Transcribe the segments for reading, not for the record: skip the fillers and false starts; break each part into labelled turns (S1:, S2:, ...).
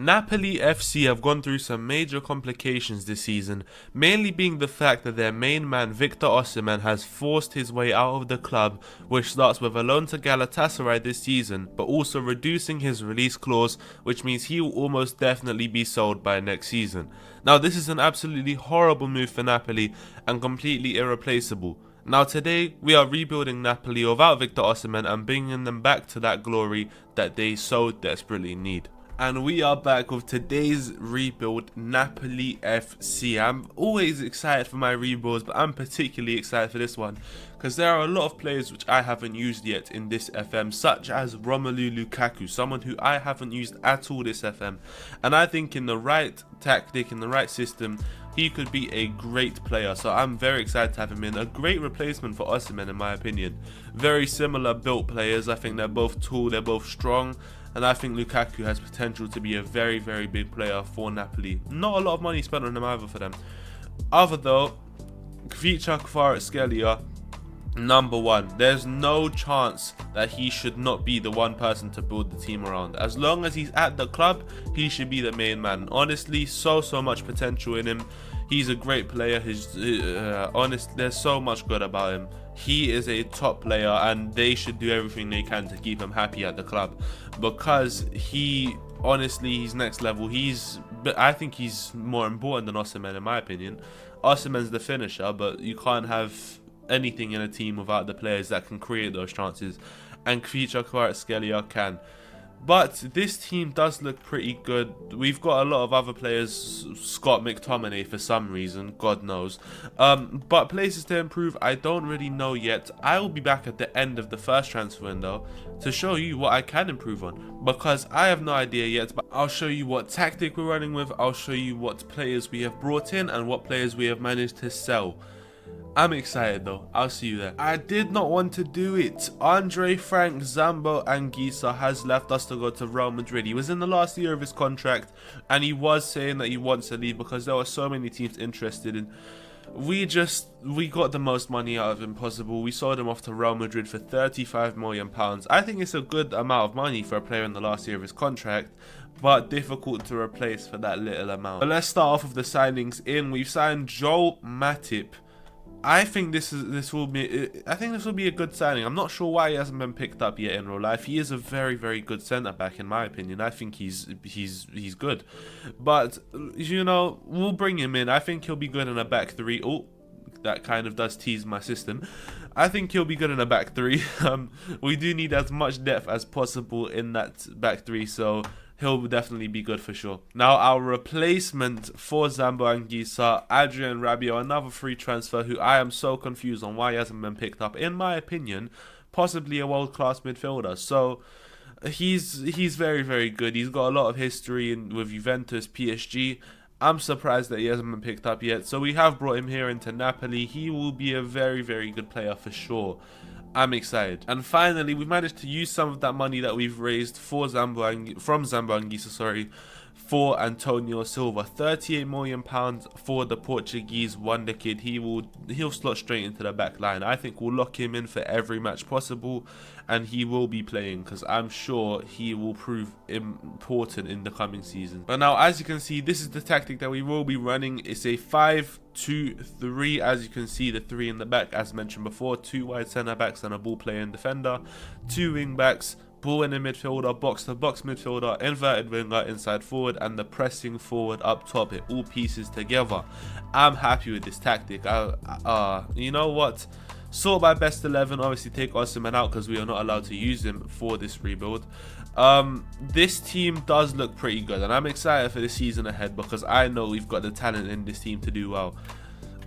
S1: Napoli FC have gone through some major complications this season, mainly being the fact that their main man Victor Osimhen has forced his way out of the club, which starts with a loan to Galatasaray this season, but also reducing his release clause, which means he will almost definitely be sold by next season. Now this is an absolutely horrible move for Napoli and completely irreplaceable. Now today, we are rebuilding Napoli without Victor Osimhen and bringing them back to that glory that they so desperately need. And we are back with today's rebuild, Napoli FC. I'm always excited for my rebuilds, but I'm particularly excited for this one because there are a lot of players which I haven't used yet in this FM, such as Romelu Lukaku, someone who I haven't used at all this FM. And I think in the right tactic, in the right system, he could be a great player. So I'm very excited to have him in. A great replacement for Osimhen in my opinion. Very similar built players. I think they're both tall, they're both strong. And I think Lukaku has potential to be a very, very big player for Napoli. Not a lot of money spent on him either for them. Other though, Kvaratskhelia, number one. There's no chance that he should not be the one person to build the team around. As long as he's at the club, he should be the main man. Honestly, so much potential in him. He's a great player. There's so much good about him. He is a top player and they should do everything they can to keep him happy at the club, because he's next level. I think he's more important than Osimhen in my opinion. Osimhen's the finisher, but you can't have anything in a team without the players that can create those chances, and Kvaratskhelia can. But this team does look pretty good. We've got a lot of other players, Scott McTominay for some reason, God knows. But places to improve, I don't really know yet. I will be back at the end of the first transfer window to show you what I can improve on, because I have no idea yet. But I'll show you what tactic we're running with, I'll show you what players we have brought in and what players we have managed to sell. I'm excited though, I'll see you there. I did not want to do it. Andre Frank Zambo Anguissa has left us to go to Real Madrid. He was in the last year of his contract and he was saying that he wants to leave because there were so many teams interested in. We got the most money out of him possible. We sold him off to Real Madrid for £35 million. I think it's a good amount of money for a player in the last year of his contract, but difficult to replace for that little amount. But let's start off with the signings in. We've signed Joel Matip. I think this will be a good signing. I'm not sure why he hasn't been picked up yet in real life. He is a very, very good centre back in my opinion. I think he's good, but you know, we'll bring him in. I think he'll be good in a back three. Oh, that kind of does tease my system. I think he'll be good in a back three. We do need as much depth as possible in that back three, so he'll definitely be good for sure. Now our replacement for Zambo Anguissa, Adrien Rabiot, another free transfer who I am so confused on why he hasn't been picked up. In my opinion, possibly a world-class midfielder. So he's very, very good. He's got a lot of history with Juventus, PSG. I'm surprised that he hasn't been picked up yet. So we have brought him here into Napoli. He will be a very, very good player for sure. I'm excited. And finally, we've managed to use some of that money that we've raised from Zambo Anguissa, for Antonio Silva. £38 million for the Portuguese wonder kid. He'll slot straight into the back line. I think we'll lock him in for every match possible, and he will be playing because I'm sure he will prove important in the coming season. But now, as you can see, this is the tactic that we will be running. It's a 5-2-3. As you can see, the 3 in the back, as mentioned before, 2 wide centre backs and a ball playing defender, 2 wing backs, ball in the midfielder, box to box midfielder, inverted winger, inside forward, and the pressing forward up top. It all pieces together. I'm happy with this tactic. You know what? Sort by best 11. Obviously take Osimhen out because we are not allowed to use him for this rebuild. This team does look pretty good, and I'm excited for the season ahead because I know we've got the talent in this team to do well.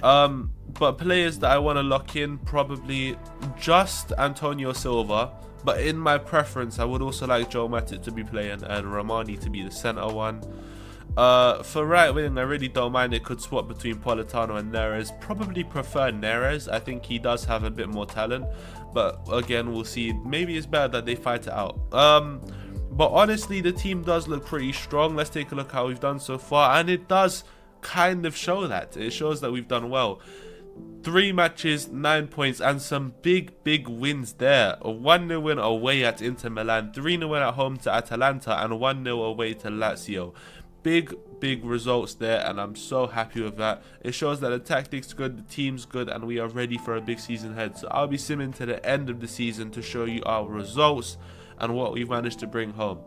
S1: But players that I want to lock in, probably just Antonio Silva. But in my preference, I would also like Joel Matip to be playing and Romani to be the centre one. For right wing, I really don't mind. It could swap between Politano and Neres. Probably prefer Neres. I think he does have a bit more talent. But again, we'll see. Maybe it's better that they fight it out. But honestly, the team does look pretty strong. Let's take a look how we've done so far. And it does kind of show that. It shows that we've done well. 3 matches, 9 points, and some big wins there. A 1-0 win away at Inter Milan, 3-0 win at home to Atalanta, and 1-0 away to Lazio. Big results there, and I'm so happy with that. It shows that the tactics good, the team's good, and we are ready for a big season ahead. So I'll be simming to the end of the season to show you our results and what we've managed to bring home.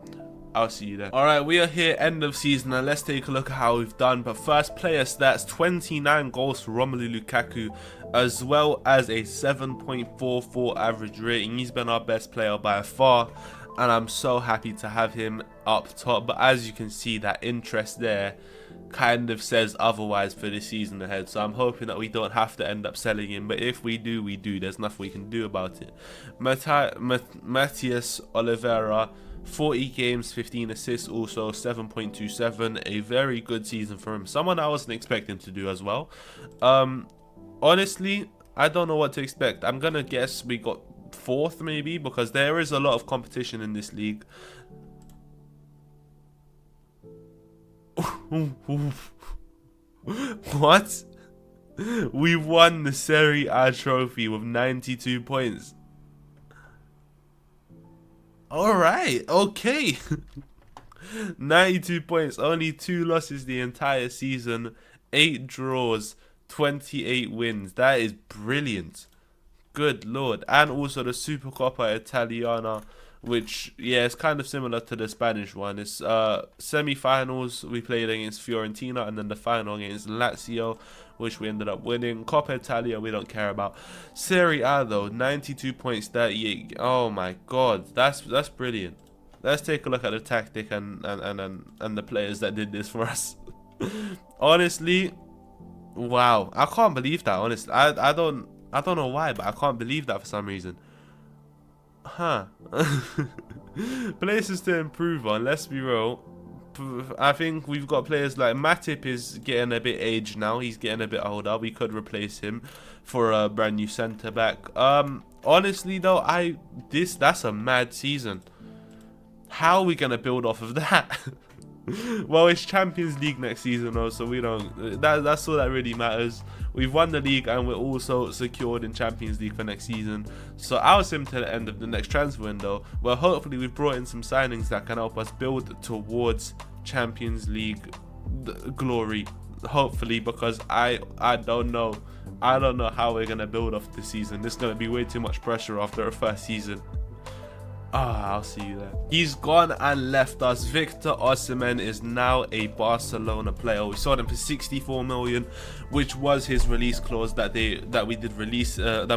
S1: I'll see you there. Alright, we are here end of season, and let's take a look at how we've done. But first, player stats: 29 goals for Romelu Lukaku, as well as a 7.44 average rating. He's been our best player by far, and I'm so happy to have him up top. But as you can see, that interest there kind of says otherwise for the season ahead, so I'm hoping that we don't have to end up selling him, but if we do, we do. There's nothing we can do about it. Matthias Oliveira, 40 games, 15 assists, also 7.27, a very good season for him. Someone I wasn't expecting to do as well. Honestly, I don't know what to expect. I'm gonna guess we got 4th maybe, because there is a lot of competition in this league. What? We won the Serie A trophy with 92 points. Alright, okay. 92 points, only 2 losses the entire season, 8 draws, 28 wins. That is brilliant. Good lord. And also the Supercoppa Italiana, which, yeah, it's kind of similar to the Spanish one. It's semi-finals, we played against Fiorentina, and then the final against Lazio, which we ended up winning. Coppa Italia, we don't care about. Serie A though, 92 points, 38. Oh my god, that's brilliant. Let's take a look at the tactic and the players that did this for us. Honestly, wow, I can't believe that. Honestly, I don't know why, but I can't believe that for some reason. Huh. Places to improve on, let's be real. I think we've got players like Matip is getting a bit aged now. He's getting a bit older. We could replace him for a brand new centre back. Honestly though, that's a mad season. How are we gonna build off of that? Well, it's Champions League next season though, so we don't. That's all that really matters. We've won the league and we're also secured in Champions League for next season. So I'll sim to the end of the next transfer window, where hopefully we've brought in some signings that can help us build towards Champions League glory. Hopefully, because I don't know. I don't know how we're gonna build off this season. This is gonna be way too much pressure after a first season. I'll see you there. He's gone and left us. Victor Osimhen is now a Barcelona player. We sold him for 64 million, which was his release clause that we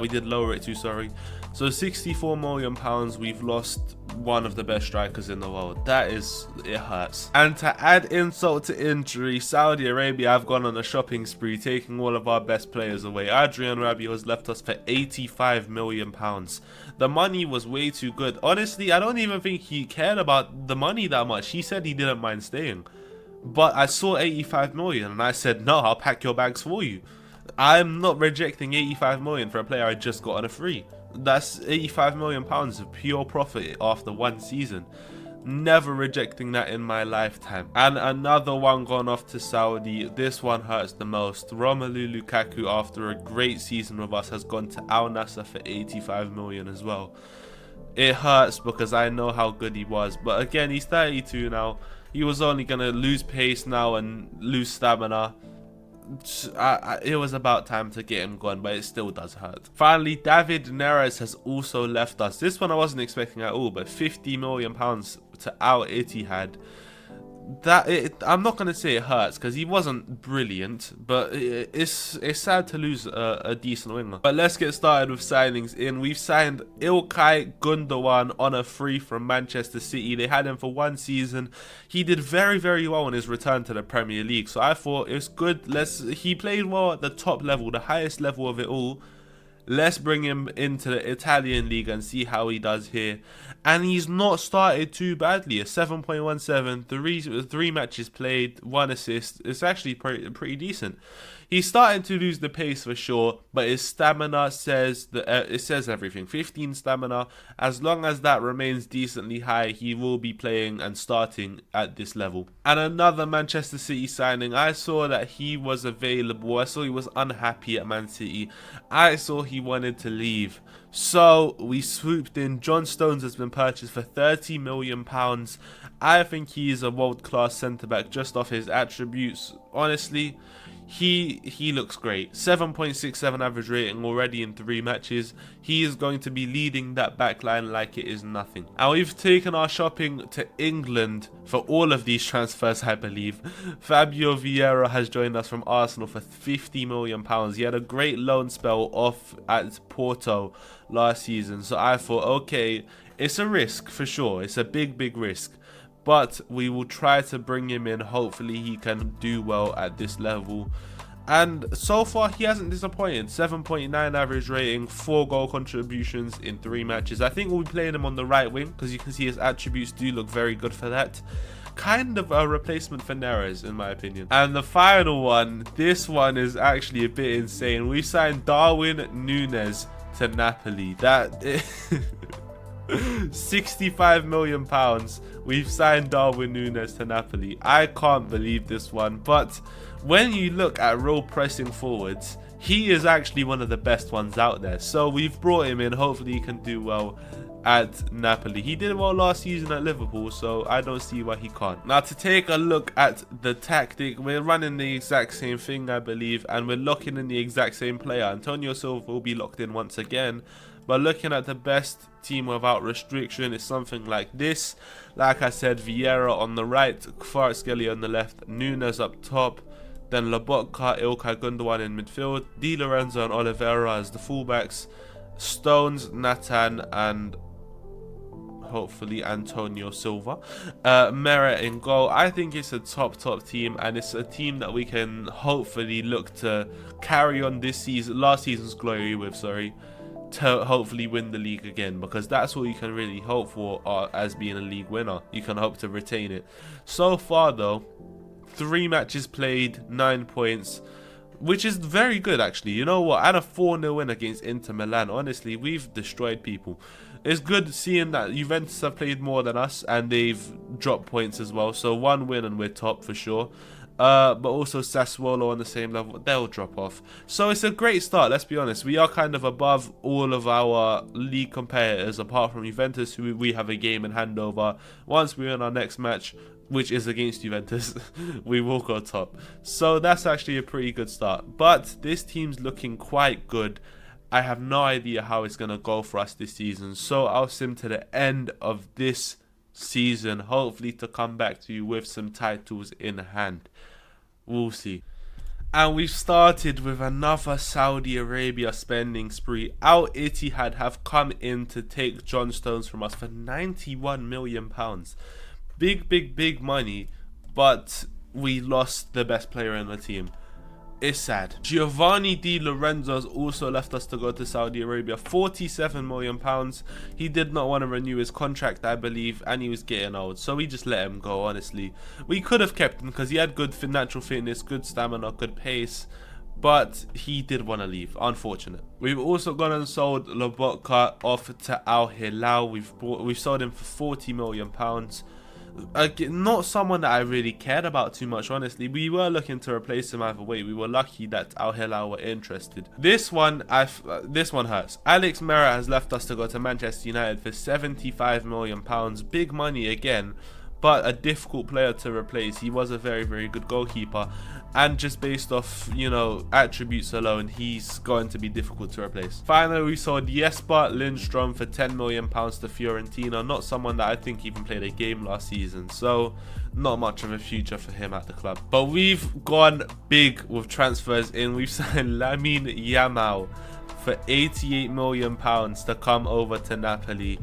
S1: did lower it to, sorry. So 64 million pounds, we've lost one of the best strikers in the world. It hurts. And to add insult to injury, Saudi Arabia have gone on a shopping spree, taking all of our best players away. Adrian Rabiot has left us for 85 million pounds. The money was way too good. Honestly, I don't even think he cared about the money that much. He said he didn't mind staying. But I saw 85 million and I said, no, I'll pack your bags for you. I'm not rejecting 85 million for a player I just got on a free. That's 85 million pounds of pure profit after one season. Never rejecting that in my lifetime. And another one gone off to Saudi. This one hurts the most. Romelu Lukaku, after a great season with us, has gone to Al Nassr for 85 million as well. It hurts because I know how good he was, but again, he's 32 now. He was only gonna lose pace now and lose stamina. It was about time to get him gone, but it still does hurt. Finally, David Neres has also left us. This one I wasn't expecting at all, but 50 million pounds to Al Ittihad. I'm not gonna say it hurts because he wasn't brilliant, but it's sad to lose a decent winger. But let's get started with signings. We've signed Ilkay Gundogan on a free from Manchester City. They had him for one season. He did very well on his return to the Premier League, so I thought it's good. He played well at the top level, the highest level of it all. Let's bring him into the Italian league and see how he does here. And he's not started too badly. A 7.17, three matches played, 1 assist. It's actually pretty decent. He's starting to lose the pace for sure, but his stamina says it says everything. 15 stamina. As long as that remains decently high, he will be playing and starting at this level. And another Manchester City signing. I saw that he was available. I saw he was unhappy at Man City. I saw he wanted to leave. So we swooped in. John Stones has been purchased for £30 million. I think he is a world-class centre-back just off his attributes. Honestly, he looks great. 7.67 average rating already in 3 matches. He is going to be leading that back line like it is nothing. And we've taken our shopping to England for all of these transfers, I believe. Fabio Vieira has joined us from Arsenal for £50 million. He had a great loan spell off at Porto last season. So I thought, okay, it's a risk for sure. It's a big risk. But we will try to bring him in. Hopefully he can do well at this level. And so far he hasn't disappointed. 7.9 average rating, 4 goal contributions in 3 matches. I think we'll be playing him on the right wing because you can see his attributes do look very good for that. Kind of a replacement for Neres in my opinion. And the final one, this one is actually a bit insane. We signed Darwin Núñez to Napoli. That £65 million. We've signed Darwin Núñez to Napoli. I can't believe this one, but when you look at real pressing forwards, he is actually one of the best ones out there. So we've brought him in. Hopefully he can do well at Napoli. He did well last season at Liverpool, so I don't see why he can't. Now to take a look at the tactic, we're running the exact same thing I believe, and we're locking in the exact same player. Antonio Silva will be locked in once again. But looking at the best team without restriction is something like this. Like I said, Vieira on the right, Kvaratskhelia on the left, Núñez up top, then Lobotka, Ilkay Gundogan in midfield, Di Lorenzo and Oliveira as the fullbacks, Stones, Nathan and hopefully Antonio Silva, Meret in goal. I think it's a top team, and it's a team that we can hopefully look to carry on this season, last season's glory with, to hopefully win the league again, because that's all you can really hope for as being a league winner. You can hope to retain it. So far though, 3 matches played, 9 points, which is very good actually. You know what, and a 4-0 win against Inter Milan. Honestly, we've destroyed people. It's good seeing that Juventus have played more than us and they've dropped points as well. So 1 win and we're top for sure. But also Sassuolo on the same level, they'll drop off. So it's a great start, let's be honest. We are kind of above all of our league competitors, apart from Juventus, who we have a game in hand over. Once we win our next match, which is against Juventus, we will go top. So that's actually a pretty good start. But this team's looking quite good. I have no idea how it's going to go for us this season. So I'll sim to the end of this season, hopefully to come back to you with some titles in hand. We'll see. And we've started with another Saudi Arabia spending spree. Al Ittihad have come in to take John Stones from us for £91 million. Big money, but we lost the best player in the team. It's sad. Giovanni Di Lorenzo has also left us to go to Saudi Arabia. £47 million. He did not want to renew his contract, I believe, and he was getting old, so we just let him go, honestly. We could have kept him because he had good natural fitness, good stamina, good pace, but he did want to leave, unfortunate. We've also gone and sold Lobotka off to Al Hilal. We've sold him for £40 million. Not someone that I really cared about too much, honestly. We were looking to replace him either way. We were lucky that Al Hilal were interested. This one hurts. Alex Meret has left us to go to Manchester United for £75 million. Big money again, but a difficult player to replace. He was a very good goalkeeper, and just based off, you know, attributes alone, he's going to be difficult to replace. Finally, we sold Jesper Lindstrom for £10 million to Fiorentina. Not someone that I think even played a game last season, so not much of a future for him at the club. But we've gone big with transfers in. We've signed Lamine Yamal for £88 million to come over to Napoli.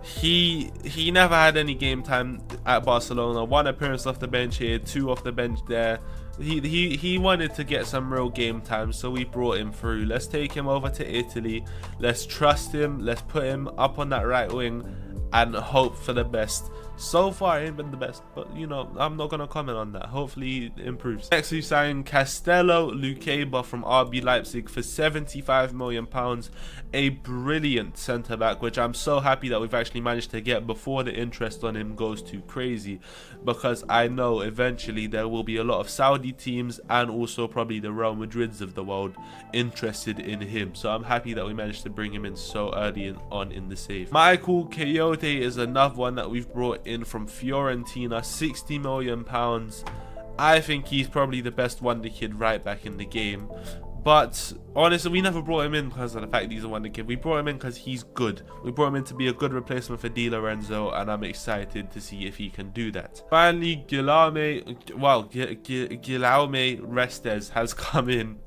S1: he never had any game time at Barcelona. 1 appearance off the bench here, 2 off the bench there. He wanted to get some real game time, so we brought him through. Let's take him over to Italy. Let's trust him. Let's put him up on that right wing and hope for the best. So far, it ain't been the best, but you know, I'm not gonna comment on that. Hopefully, it improves. Next, we signed Castello Luqueba from RB Leipzig for £75 million. A brilliant centre back, which I'm so happy that we've actually managed to get before the interest on him goes too crazy, because I know eventually there will be a lot of Saudi teams and also probably the Real Madrids of the world interested in him. So I'm happy that we managed to bring him in so early on in the save. Michael Coyote is another one that we've brought in from Fiorentina, £60 million. I think he's probably the best wonder kid right back in the game, but honestly, we never brought him in because of the fact he's a wonder kid. We brought him in because he's good. We brought him in to be a good replacement for Di Lorenzo, and I'm excited to see if he can do that. Finally, Guillaume Restes has come in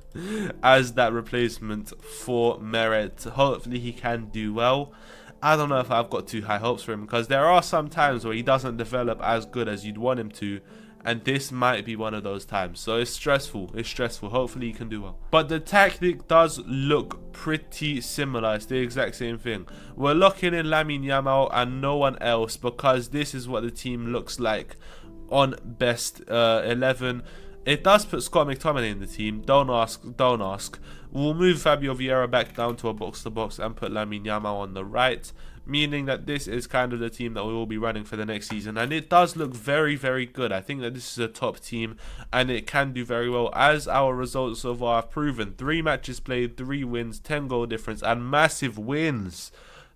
S1: as that replacement for Meret. Hopefully he can do well. I don't know if I've got too high hopes for him, because there are some times where he doesn't develop as good as you'd want him to, and this might be one of those times. So it's stressful. It's stressful. Hopefully he can do well. But the tactic does look pretty similar. It's the exact same thing. We're locking in Lamine Yamal and no one else, because this is what the team looks like on best 11. It does put Scott McTominay in the team. Don't ask. Don't ask. We'll move Fabio Vieira back down to a box-to-box and put Lamine Yamal on the right, meaning that this is kind of the team that we will be running for the next season. And it does look very, very good. I think that this is a top team and it can do very well, as our results so far have proven. 3 matches played, 3 wins, 10 goal difference, and massive wins.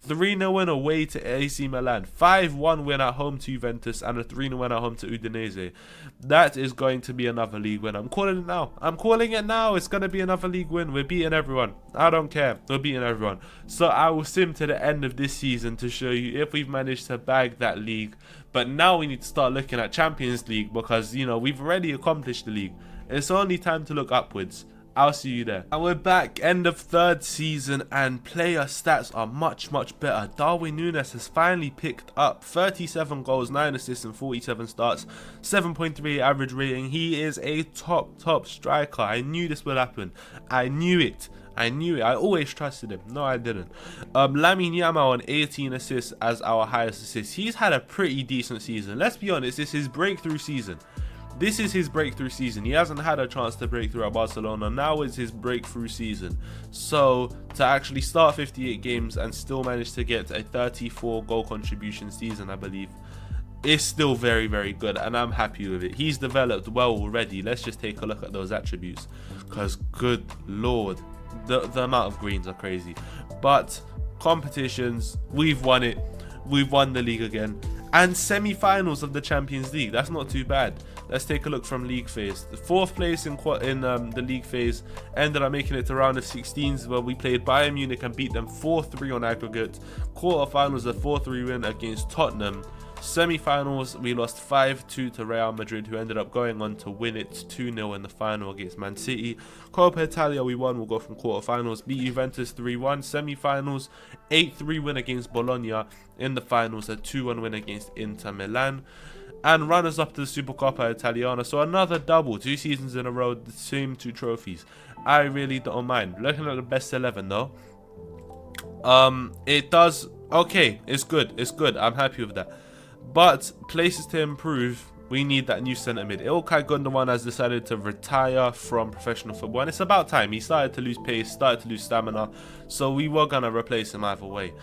S1: 3-0 win away to AC Milan, 5-1 win at home to Juventus, and a 3-0 win at home to Udinese. That is going to be another league win. I'm calling it now. I'm calling it now. It's going to be another league win. We're beating everyone. I don't care. We're beating everyone. So I will sim to the end of this season to show you if we've managed to bag that league. But now we need to start looking at Champions League, because, you know, we've already accomplished the league. It's only time to look upwards. I'll see you there. And we're back, end of 3rd season, and player stats are much better. Darwin Núñez has finally picked up 37 goals, 9 assists and 47 starts, 7.3 average rating. He is a top striker. I knew this would happen. I knew it. I always trusted him. No, I didn't. Lamine Yamal on 18 assists as our highest assist. He's had a pretty decent season. Let's be honest, this is his breakthrough season. This is his breakthrough season. He hasn't had a chance to break through at Barcelona. Now is his breakthrough season. So to actually start 58 games and still manage to get a 34 goal contribution season, I believe, is still very, very good, and I'm happy with it. He's developed well already. Let's just take a look at those attributes, because good lord, the amount of greens are crazy. But competitions, we've won it. We've won the league again. And semi-finals of the Champions League. That's not too bad. Let's take a look from league phase. The 4th place in the league phase ended up making it to round of 16s, where we played Bayern Munich and beat them 4-3 on aggregate. Quarterfinals, a 4-3 win against Tottenham. Semi-finals, we lost 5-2 to Real Madrid, who ended up going on to win it 2-0 in the final against Man City. Coppa Italia we won. We'll go from quarterfinals. Beat Juventus 3-1. Semi-finals, 8-3 win against Bologna. In the finals, a 2-1 win against Inter Milan. And runners up to the Supercoppa Italiana. So another double, 2 seasons in a row, the same 2 trophies. I really don't mind. Looking at the best 11 though, it does okay. It's good. It's good. I'm happy with that. But places to improve, we need that new centre mid. Ilkay Gundogan has decided to retire from professional football, and it's about time. He started to lose pace, started to lose stamina, so we were going to replace him either way.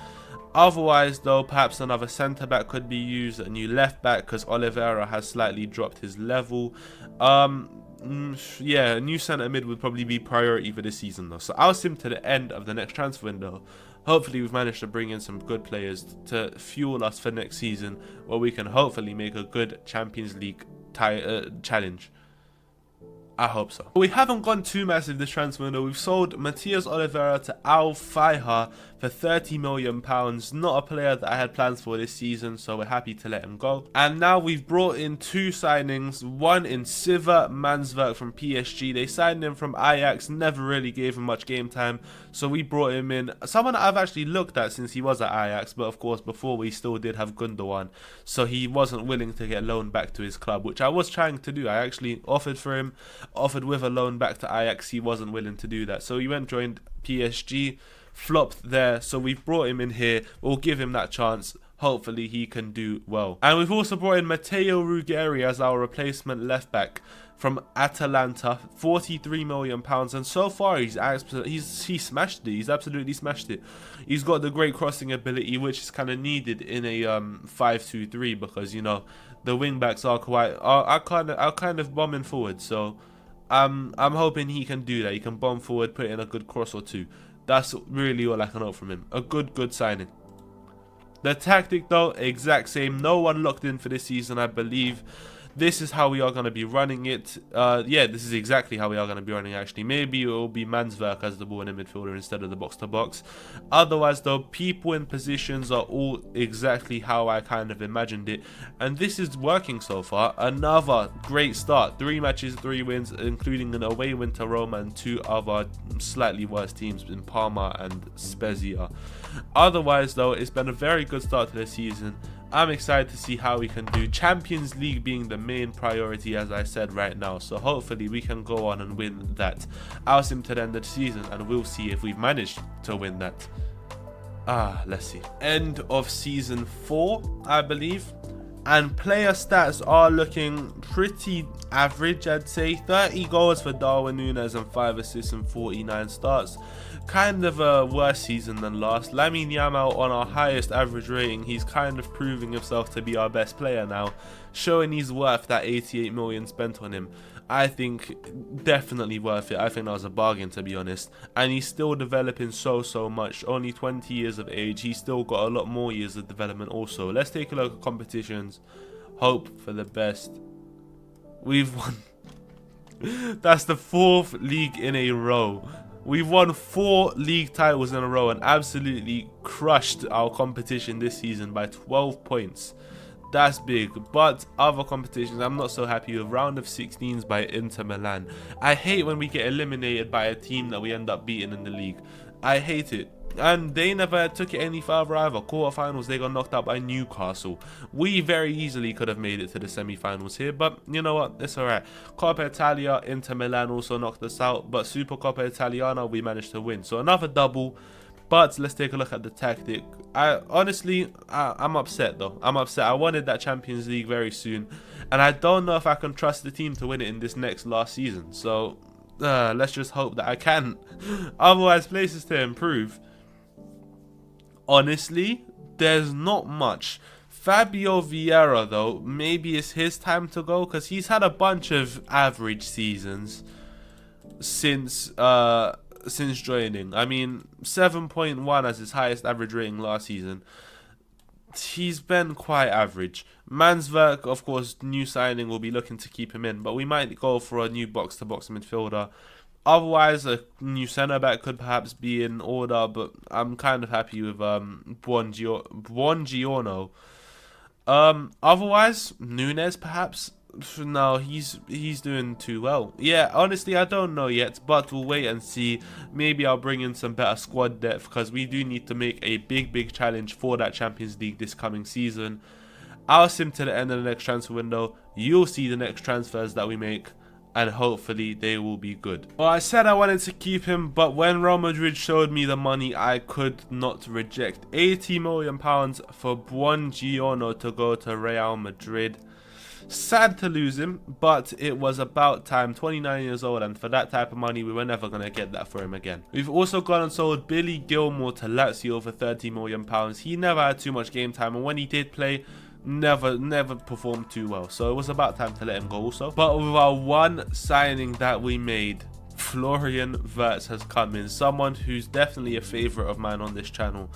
S1: Otherwise though, perhaps another centre back could be used, a new left back, because Oliveira has slightly dropped his level. Yeah, a new centre mid would probably be priority for this season though. So I'll sim to the end of the next transfer window. Hopefully we've managed to bring in some good players to fuel us for next season, where we can hopefully make a good Champions League challenge. I hope so. We haven't gone too massive this transfer window. We've sold Matias Oliveira to Al Fayha for £30 million. Not a player that I had plans for this season, so we're happy to let him go. And now we've brought in 2 signings, one in Siver Mansverk from PSG. They signed him from Ajax, never really gave him much game time, so we brought him in. Someone that I've actually looked at since he was at Ajax, but of course before we still did have Gundogan, so he wasn't willing to get loaned back to his club, which I was trying to do. I actually offered for him, offered with a loan back to Ajax. He wasn't willing to do that, so he went joined PSG, flopped there, so we've brought him in here. We'll give him that chance. Hopefully he can do well. And we've also brought in Matteo Ruggeri as our replacement left back from Atalanta, £43 million, and so far he smashed it. He's absolutely smashed it. He's got the great crossing ability, which is kind of needed in a 5-2-3, because you know the wing backs are kind of bombing forward. So I'm hoping he can do that. He can bomb forward, put in a good cross or two. That's really all I can hope from him. A good signing. The tactic though, exact same. No one locked in for this season, I believe. This is how we are going to be running it. Yeah, this is exactly how we are going to be running, actually. Maybe it will be Mansverk as the ball in midfielder instead of the box-to-box. Otherwise, though, people in positions are all exactly how I kind of imagined it. And this is working so far. Another great start. 3 matches, 3 wins, including an away win to Roma and 2 other slightly worse teams in Parma and Spezia. Otherwise, though, it's been a very good start to the season. I'm excited to see how we can do. Champions League being the main priority, as I said right now. So hopefully we can go on and win that. I'll sim to the end of the season and we'll see if we've managed to win that. Let's see. End of season 4, I believe. And player stats are looking pretty average, I'd say. 30 goals for Darwin Núñez and 5 assists and 49 starts. Kind of a worse season than last. Lamine Yamal on our highest average rating. He's kind of proving himself to be our best player now, showing he's worth that 88 million spent on him. I think definitely worth it. I think that was a bargain, to be honest. And he's still developing so much. Only 20 years of age. He's still got a lot more years of development also. Let's take a look at competitions. Hope for the best. We've won. That's the 4th league in a row. We've won 4 league titles in a row and absolutely crushed our competition this season by 12 points. That's big. But other competitions, I'm not so happy with. Round of 16s by Inter Milan. I hate when we get eliminated by a team that we end up beating in the league. I hate it. And they never took it any further either. Quarterfinals, they got knocked out by Newcastle. We very easily could have made it to the semi-finals here, but you know what? It's alright. Coppa Italia, Inter Milan also knocked us out, but Super Coppa Italiana, we managed to win. So another double. But let's take a look at the tactic. Honestly, I'm upset though. I'm upset. I wanted that Champions League very soon, and I don't know if I can trust the team to win it in this last season. So let's just hope that I can. Otherwise, places to improve. Honestly, there's not much. Fabio Vieira, though, maybe it's his time to go, because he's had a bunch of average seasons since joining. I mean, 7.1 as his highest average rating last season. He's been quite average. Mansverk, of course, new signing, will be looking to keep him in, but we might go for a new box-to-box midfielder. Otherwise, a new centre-back could perhaps be in order, but I'm kind of happy with Buongiorno. Otherwise, Núñez perhaps? No, he's doing too well. Yeah, honestly, I don't know yet, but we'll wait and see. Maybe I'll bring in some better squad depth, because we do need to make a big challenge for that Champions League this coming season. I'll sim to the end of the next transfer window. You'll see the next transfers that we make, and hopefully they will be good. Well, I said I wanted to keep him, but when Real Madrid showed me the money, I could not reject. £80 million for Buongiorno to go to Real Madrid. Sad to lose him, but it was about time. 29 years old, and for that type of money, we were never going to get that for him again. We've also gone and sold Billy Gilmore to Lazio for £30 million. He never had too much game time, and when he did play, never performed too well, so it was about time to let him go also. But with our one signing that we made, Florian Wirtz has come in, someone who's definitely a favorite of mine on this channel.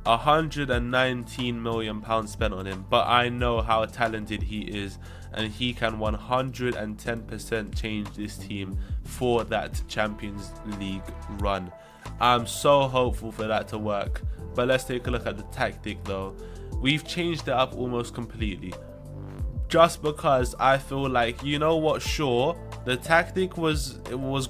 S1: 119 million pounds spent on him, but I know how talented he is, and he can 110% change this team for that Champions League run. I'm so hopeful for that to work. But let's take a look at the tactic though. We've changed it up almost completely, just because I feel like, you know what, sure, the tactic was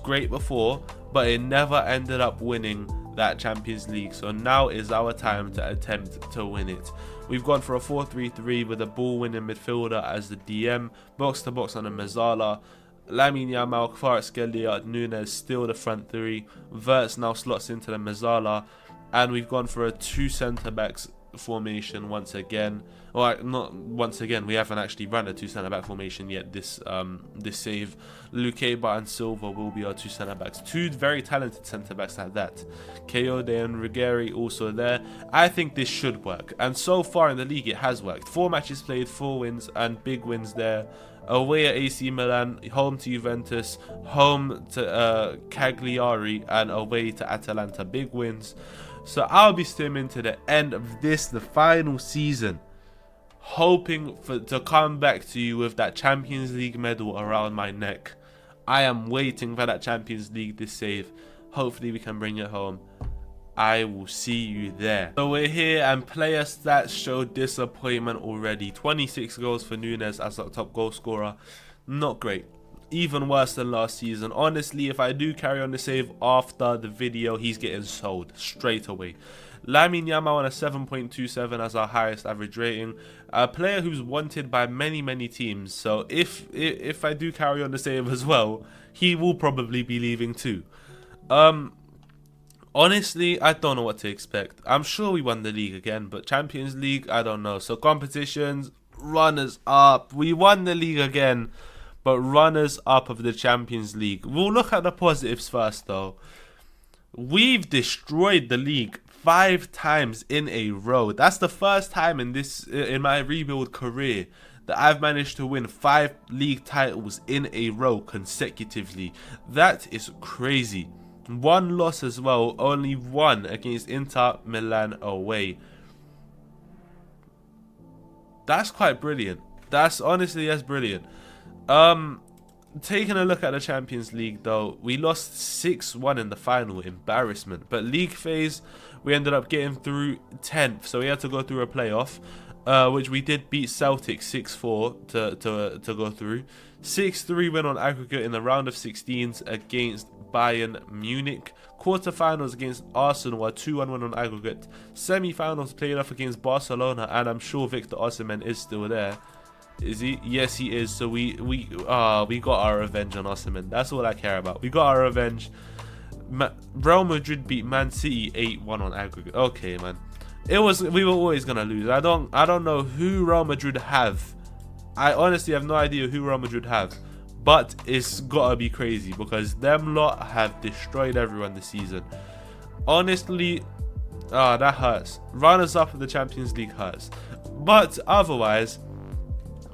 S1: great before, but it never ended up winning that Champions League. So now is our time to attempt to win it. We've gone for a 4-3-3 with a ball winning midfielder as the DM, box to box on a Mezzala, Lamine Yamal, Kvaratskhelia, Nunes still the front three. Wirtz now slots into the Mezzala, and we've gone for a 2 centre backs formation once again. Or not once again, we haven't actually run a 2 centre back formation yet this save. Lukeba and Silva will be our 2 centre backs, 2 very talented centre backs at that. Kayode and Rigeri also there. I think this should work, and so far in the league it has worked. 4 matches played, 4 wins, and big wins there. Away at AC Milan, home to Juventus, home to Cagliari, and away to Atalanta. Big wins. So I'll be stimming to the end of this, the final season, hoping to come back to you with that Champions League medal around my neck. I am waiting for that Champions League this save. Hopefully we can bring it home. I will see you there. So we're here, and player stats show disappointment already. 26 goals for Nunes as our top goal scorer. Not great. Even worse than last season. Honestly, if I do carry on the save after the video, he's getting sold straight away. Lamine Yamal on a 7.27 as our highest average rating. A player who's wanted by many teams. So if I do carry on the save as well, he will probably be leaving too. Honestly, I don't know what to expect. I'm sure we won the league again, but Champions League, I don't know. So competitions, runners up. We won the league again, but runners up of the Champions League. We'll look at the positives first though. We've destroyed the league 5 times in a row. That's the first time in my rebuild career that I've managed to win 5 league titles in a row consecutively. That is crazy. 1 loss as well, only 1 against Inter Milan away. That's quite brilliant. That's brilliant. Taking a look at the Champions League though, we lost 6-1 in the final, embarrassment. But league phase, we ended up getting through 10th, so we had to go through a playoff, which we did beat Celtic 6-4 to go through. 6-3 win on aggregate in the round of 16s against Bayern Munich. Quarterfinals against Arsenal, a 2-1 win on aggregate. Semi-finals played off against Barcelona, and I'm sure Victor Osimhen is still there. Is he? Yes, he is. So we got our revenge on Osimhen. That's all I care about. We got our revenge. Real Madrid beat Man City 8-1 on aggregate. Okay, man. We were always gonna lose. I don't know who Real Madrid have. I honestly have no idea who Real Madrid have. But it's gotta be crazy, because them lot have destroyed everyone this season. Honestly, that hurts. Runners up of the Champions League hurts. But otherwise,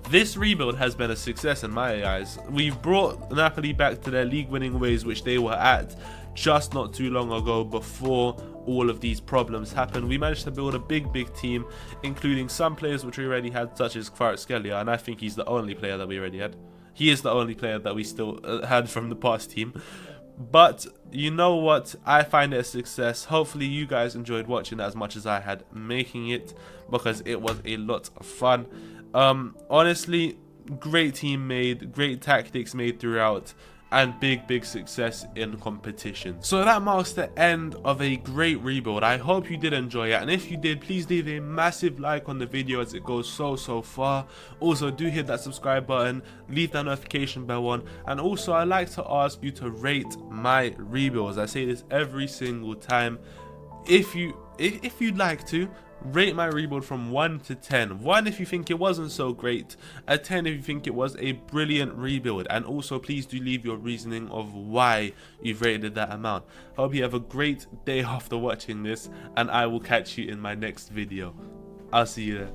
S1: this rebuild has been a success in my eyes. We've brought Napoli back to their league winning ways, which they were at just not too long ago before all of these problems happened. We managed to build a big team, including some players which we already had, such as Kvaratskhelia, and I think he's the only player that we already had. He is the only player that we still had from the past team. But you know what? I find it a success. Hopefully you guys enjoyed watching it as much as I had making it, because it was a lot of fun. Honestly, great team made, great tactics made throughout, and big success in competition. So that marks the end of a great rebuild. I hope you did enjoy it, and if you did, please leave a massive like on the video as it goes so far. Also, do hit that subscribe button, leave that notification bell on, and also I'd like to ask you to rate my rebuilds. I say this every single time. If you'd like to, rate my rebuild from 1 to 10. 1 if you think it wasn't so great, a 10 if you think it was a brilliant rebuild, and also please do leave your reasoning of why you've rated that amount. Hope you have a great day after watching this, and I will catch you in my next video. I'll see you there.